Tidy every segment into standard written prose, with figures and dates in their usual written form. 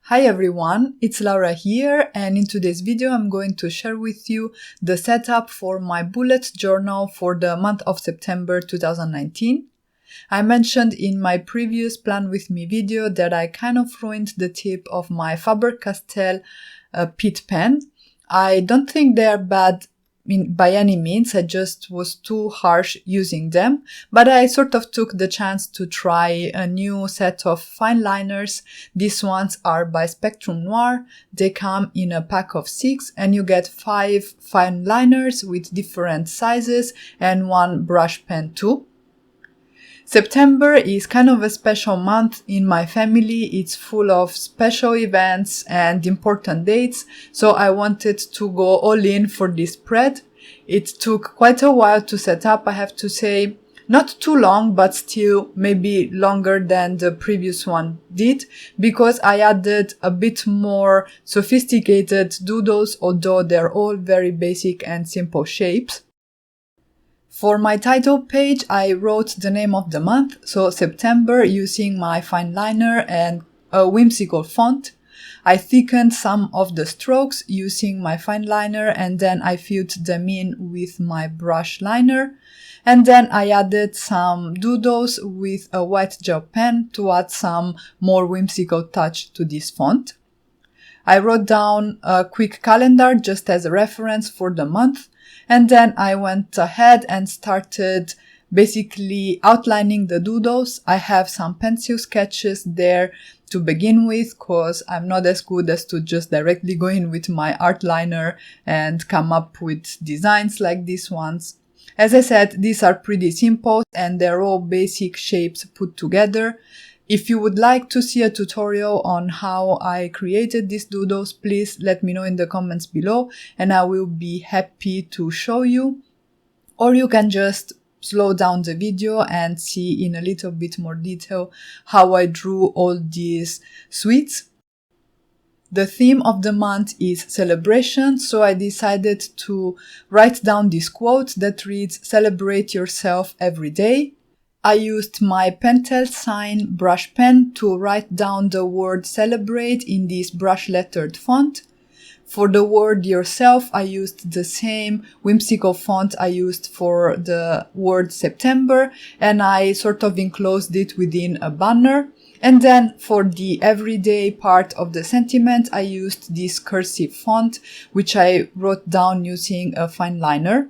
Hi everyone, it's Laura here, and in today's video I'm going to share with you the setup for my bullet journal for the month of September 2019. I mentioned in my previous Plan With Me video that I kind of ruined the tip of my Faber-castell Pitt pen. I don't think they're bad by any means, I just was too harsh using them, but I sort of took the chance to try a new set of fine liners. These ones are by Spectrum Noir. They come in a pack of 6 and you get 5 fine liners with different sizes and one brush pen too. September is kind of a special month in my family. It's full of special events and important dates, so I wanted to go all in for this spread. It took quite a while to set up, I have to say. Not too long, but still maybe longer than the previous one did, because I added a bit more sophisticated doodles, although they're all very basic and simple shapes. For my title page, I wrote the name of the month, so September, using my fine liner and a whimsical font. I thickened some of the strokes using my fine liner, and then I filled them in with my brush liner. And then I added some doodles with a white gel pen to add some more whimsical touch to this font. I wrote down a quick calendar just as a reference for the month. And then I went ahead and started basically outlining the doodles. I have some pencil sketches there to begin with, cause I'm not as good as to just directly go in with my art liner and come up with designs like these ones. As I said, these are pretty simple and they're all basic shapes put together. If you would like to see a tutorial on how I created these doodles, please let me know in the comments below and I will be happy to show you. Or you can just slow down the video and see in a little bit more detail how I drew all these sweets. The theme of the month is celebration, so I decided to write down this quote that reads, "Celebrate yourself every day." I used my Pentel Sign brush pen to write down the word celebrate in this brush lettered font. For the word yourself, I used the same whimsical font I used for the word September, and I sort of enclosed it within a banner. And then for the everyday part of the sentiment, I used this cursive font, which I wrote down using a fine liner.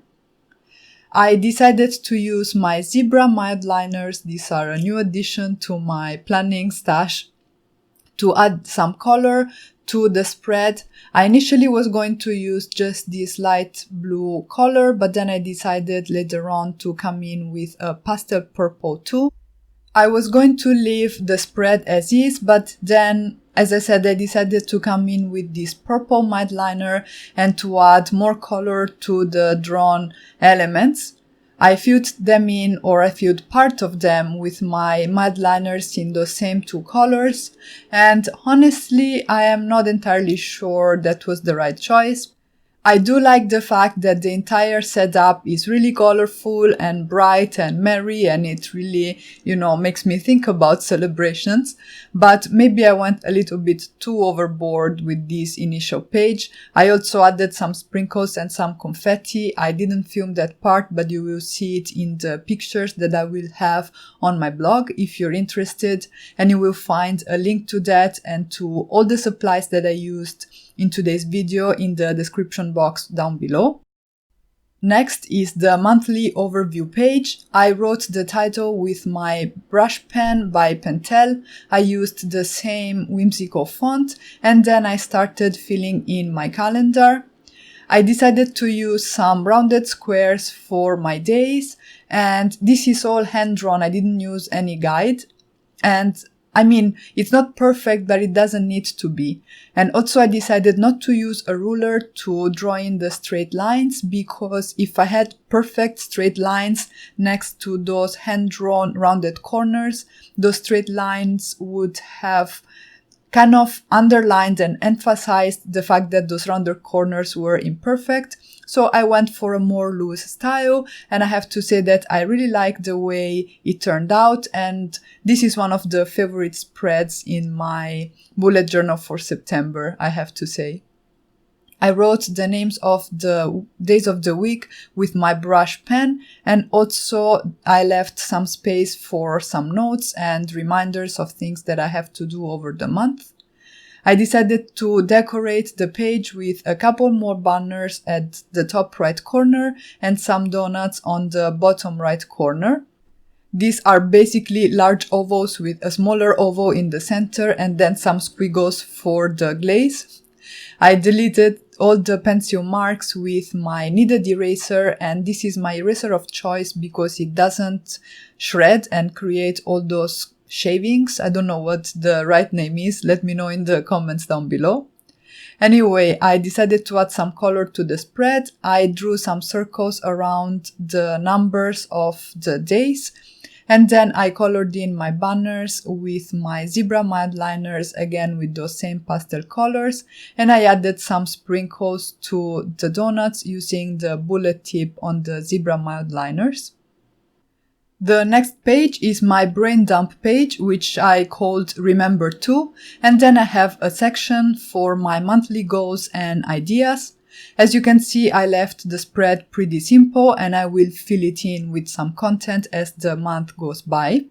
I decided to use my Zebra MildLiners. These are a new addition to my planning stash to add some color to the spread. I initially was going to use just this light blue color, but then I decided later on to come in with a pastel purple too. I was going to leave the spread as is, but then, as I said, I decided to come in with this purple MildLiner and to add more color to the drawn elements. I filled them in, or I filled part of them with my MildLiners in those same two colors, and honestly, I am not entirely sure that was the right choice. I do like the fact that the entire setup is really colorful and bright and merry, and it really, makes me think about celebrations. But maybe I went a little bit too overboard with this initial page. I also added some sprinkles and some confetti. I didn't film that part, but you will see it in the pictures that I will have on my blog if you're interested, and you will find a link to that and to all the supplies that I used in today's video in the description box down below. Next is the monthly overview page. I wrote the title with my brush pen by Pentel. I used the same whimsical font, and then I started filling in my calendar. I decided to use some rounded squares for my days, and this is all hand-drawn. I didn't use any guide, and it's not perfect, but it doesn't need to be. And also I decided not to use a ruler to draw in the straight lines, because if I had perfect straight lines next to those hand-drawn rounded corners, those straight lines would have kind of underlined and emphasized the fact that those rounded corners were imperfect. So I went for a more loose style, and I have to say that I really like the way it turned out, and this is one of the favorite spreads in my bullet journal for September, I have to say. I wrote the names of the days of the week with my brush pen, and also I left some space for some notes and reminders of things that I have to do over the month. I decided to decorate the page with a couple more banners at the top right corner and some donuts on the bottom right corner. These are basically large ovals with a smaller oval in the center and then some squiggles for the glaze. I deleted all the pencil marks with my Kneaded eraser, and this is my eraser of choice because it doesn't shred and create all those shavings. I don't know what the right name is. Let me know in the comments down below. Anyway, I decided to add some color to the spread. I drew some circles around the numbers of the days. And then I colored in my banners with my zebra MildLiners, again with those same pastel colors. And I added some sprinkles to the donuts using the bullet tip on the zebra MildLiners. The next page is my brain dump page, which I called Remember To. And then I have a section for my monthly goals and ideas. As you can see, I left the spread pretty simple, and I will fill it in with some content as the month goes by.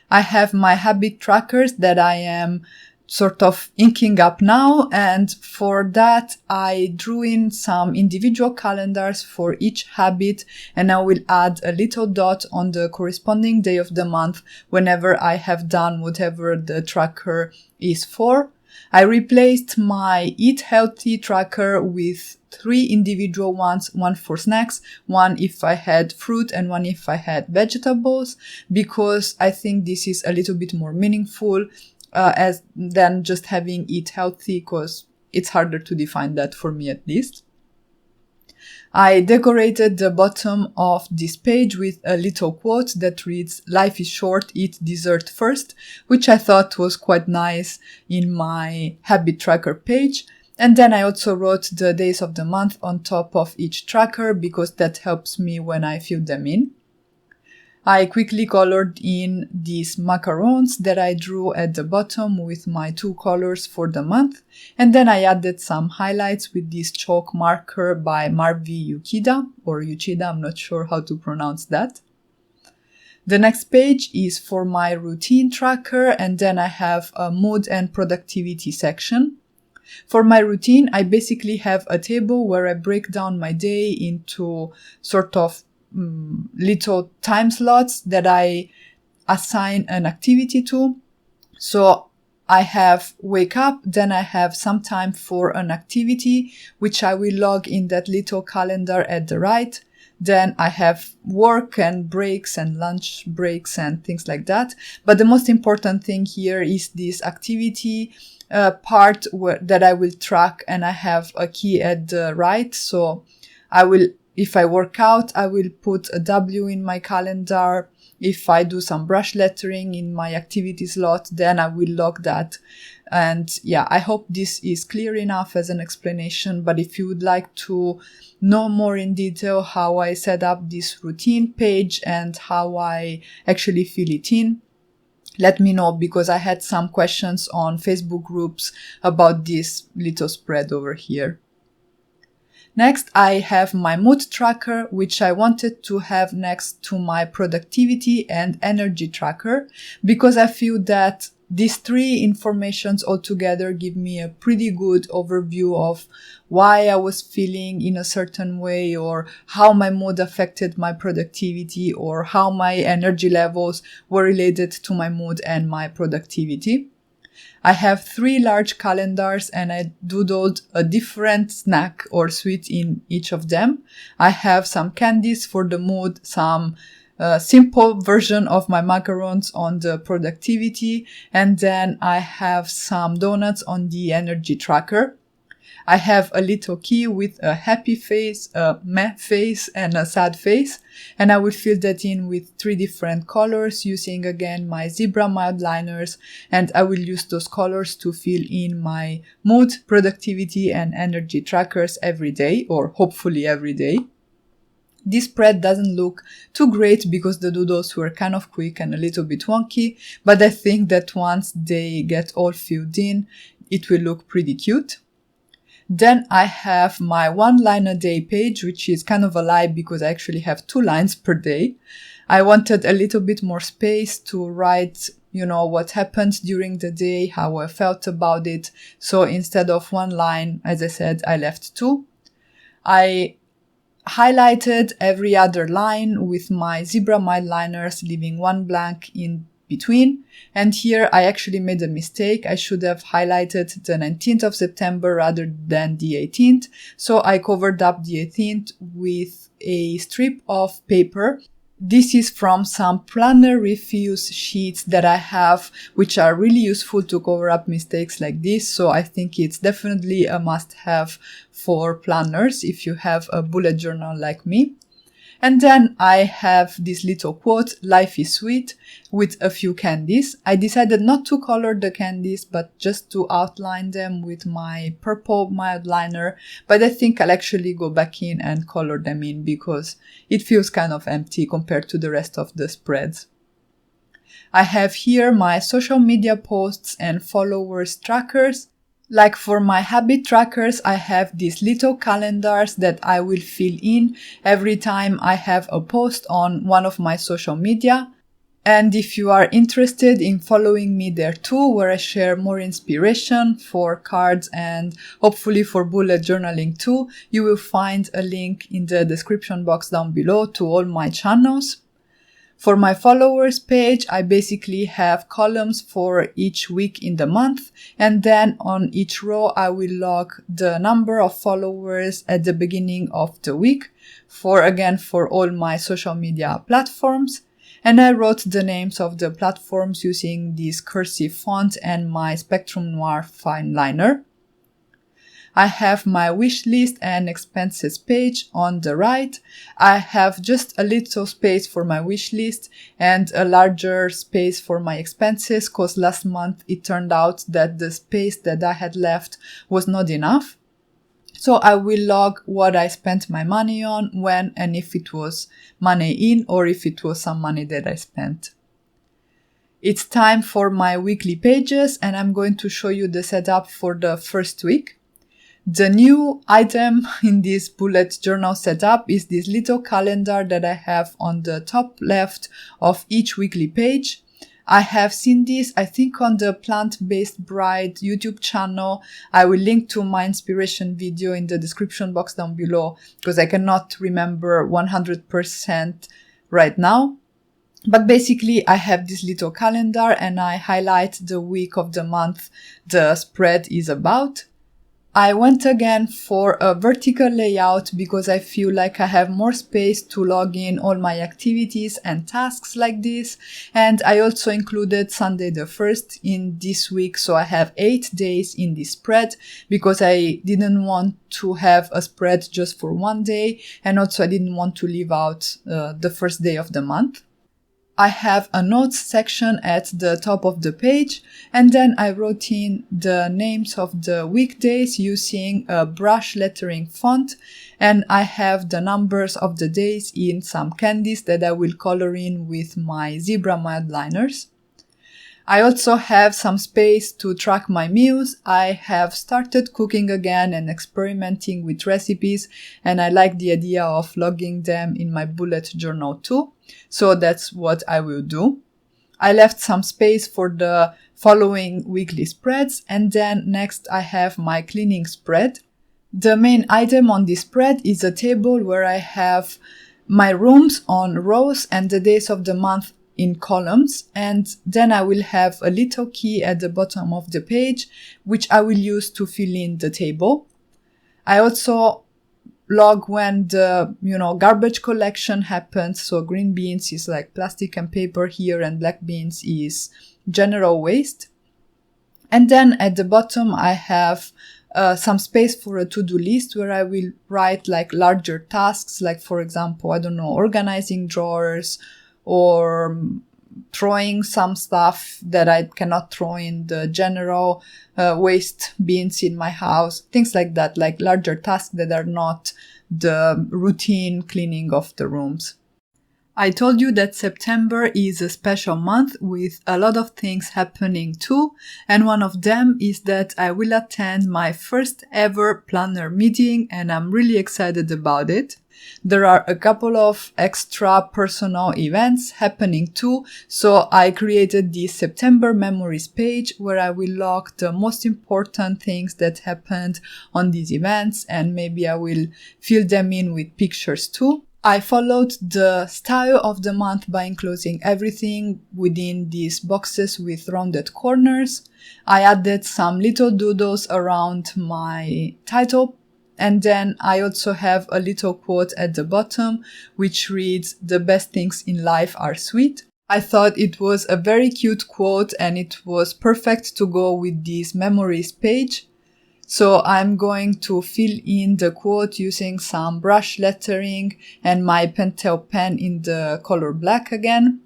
I have my habit trackers that I am sort of inking up now, and for that I drew in some individual calendars for each habit, and I will add a little dot on the corresponding day of the month whenever I have done whatever the tracker is for. I replaced my Eat Healthy tracker with 3 individual ones, one for snacks, one if I had fruit, and one if I had vegetables, because I think this is a little bit more meaningful than just having Eat Healthy, because it's harder to define that for me at least. I decorated the bottom of this page with a little quote that reads, "Life is short, eat dessert first," which I thought was quite nice in my habit tracker page. And then I also wrote the days of the month on top of each tracker because that helps me when I fill them in. I quickly colored in these macarons that I drew at the bottom with my 2 colors for the month, and then I added some highlights with this chalk marker by Marvi Yukida, or Uchida, I'm not sure how to pronounce that. The next page is for my routine tracker, and then I have a mood and productivity section. For my routine, I basically have a table where I break down my day into sort of little time slots that I assign an activity to. So I have wake up, then I have some time for an activity, which I will log in that little calendar at the right. Then I have work and breaks and lunch breaks and things like that. But the most important thing here is this activity part that I will track, and I have a key at the right. So if I work out, I will put a W in my calendar. If I do some brush lettering in my activity slot, then I will log that. And yeah, I hope this is clear enough as an explanation. But if you would like to know more in detail how I set up this routine page and how I actually fill it in, let me know, because I had some questions on Facebook groups about this little spread over here. Next, I have my mood tracker, which I wanted to have next to my productivity and energy tracker, because I feel that these 3 informations altogether give me a pretty good overview of why I was feeling in a certain way, or how my mood affected my productivity, or how my energy levels were related to my mood and my productivity. I have 3 large calendars, and I doodled a different snack or sweet in each of them. I have some candies for the mood, some simple version of my macarons on the productivity, and then I have some donuts on the energy tracker. I have a little key with a happy face, a meh face, and a sad face. And I will fill that in with 3 different colors using again my zebra MildLiners. And I will use those colors to fill in my mood, productivity, and energy trackers every day, or hopefully every day. This spread doesn't look too great because the doodles were kind of quick and a little bit wonky, but I think that once they get all filled in, it will look pretty cute. Then I have my 1 line a day page, which is kind of a lie because I actually have 2 lines per day. I wanted a little bit more space to write, what happened during the day, how I felt about it. So instead of 1 line, as I said, I left 2. I highlighted every other line with my zebra MildLiners, leaving 1 blank in between. And here I actually made a mistake. I should have highlighted the 19th of September rather than the 18th. So I covered up the 18th with a strip of paper. This is from some planner refuse sheets that I have, which are really useful to cover up mistakes like this. So I think it's definitely a must-have for planners if you have a bullet journal like me. And then I have this little quote, "Life is sweet," with a few candies. I decided not to color the candies, but just to outline them with my purple MildLiner. But I think I'll actually go back in and color them in because it feels kind of empty compared to the rest of the spreads. I have here my social media posts and followers trackers. Like for my habit trackers, I have these little calendars that I will fill in every time I have a post on one of my social media. And if you are interested in following me there too, where I share more inspiration for cards and hopefully for bullet journaling too, you will find a link in the description box down below to all my channels. For my followers page, I basically have columns for each week in the month, and then on each row I will log the number of followers at the beginning of the week for all my social media platforms. And I wrote the names of the platforms using this cursive font and my Spectrum Noir fine liner. I have my wish list and expenses page on the right. I have just a little space for my wish list and a larger space for my expenses because last month it turned out that the space that I had left was not enough. So I will log what I spent my money on, when and if it was money in or if it was some money that I spent. It's time for my weekly pages and I'm going to show you the setup for the first week. The new item in this bullet journal setup is this little calendar that I have on the top left of each weekly page. I have seen this, I think, on the Plant-Based Bride YouTube channel. I will link to my inspiration video in the description box down below because I cannot remember 100% right now. But basically, I have this little calendar and I highlight the week of the month the spread is about. I went again for a vertical layout because I feel like I have more space to log in all my activities and tasks like this. And I also included Sunday the 1st in this week, so I have 8 days in this spread because I didn't want to have a spread just for one day, and also I didn't want to leave out the first day of the month. I have a notes section at the top of the page, and then I wrote in the names of the weekdays using a brush lettering font, and I have the numbers of the days in some candies that I will color in with my zebra MildLiners. I also have some space to track my meals. I have started cooking again and experimenting with recipes, and I like the idea of logging them in my bullet journal too. So that's what I will do. I left some space for the following weekly spreads, and then next I have my cleaning spread. The main item on this spread is a table where I have my rooms on rows and the days of the month in columns, and then I will have a little key at the bottom of the page, which I will use to fill in the table. I also log when the, garbage collection happens. So green beans is like plastic and paper here, and black beans is general waste. And then at the bottom, I have some space for a to-do list where I will write like larger tasks, like for example, I don't know, organizing drawers or throwing some stuff that I cannot throw in the general waste bins in my house, things like that, like larger tasks that are not the routine cleaning of the rooms. I told you that September is a special month with a lot of things happening too, and one of them is that I will attend my first ever planner meeting, and I'm really excited about it. There are a couple of extra personal events happening too, so I created this September memories page where I will log the most important things that happened on these events, and maybe I will fill them in with pictures too. I followed the style of the month by enclosing everything within these boxes with rounded corners. I added some little doodles around my title, and then I also have a little quote at the bottom which reads, "The best things in life are sweet." I thought it was a very cute quote and it was perfect to go with this memories page. So I'm going to fill in the quote using some brush lettering and my Pentel pen in the color black again.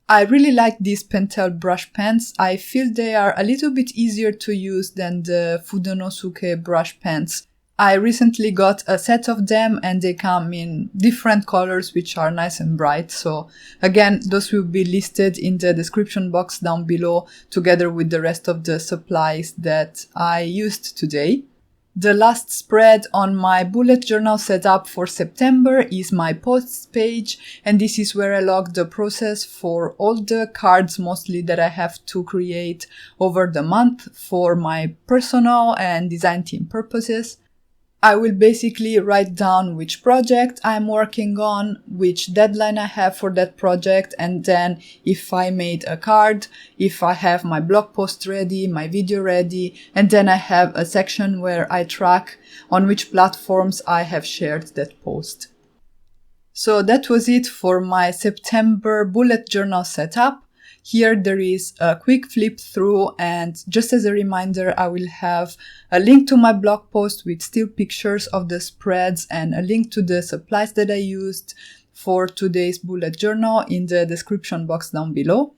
I really like these Pentel brush pens. I feel they are a little bit easier to use than the Fude brush pens. I recently got a set of them and they come in different colors which are nice and bright. So again, those will be listed in the description box down below together with the rest of the supplies that I used today. The last spread on my bullet journal setup for September is my posts page, and this is where I log the process for all the cards mostly that I have to create over the month for my personal and design team purposes. I will basically write down which project I'm working on, which deadline I have for that project, and then if I made a card, if I have my blog post ready, my video ready, and then I have a section where I track on which platforms I have shared that post. So that was it for my September bullet journal setup. Here there is a quick flip through, and just as a reminder, I will have a link to my blog post with still pictures of the spreads and a link to the supplies that I used for today's bullet journal in the description box down below.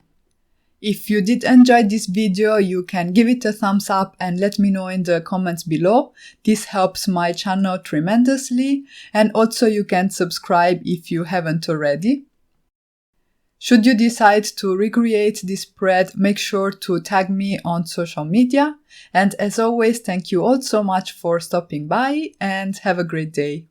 If you did enjoy this video, you can give it a thumbs up and let me know in the comments below. This helps my channel tremendously, and also you can subscribe if you haven't already. Should you decide to recreate this spread, make sure to tag me on social media. And as always, thank you all so much for stopping by and have a great day.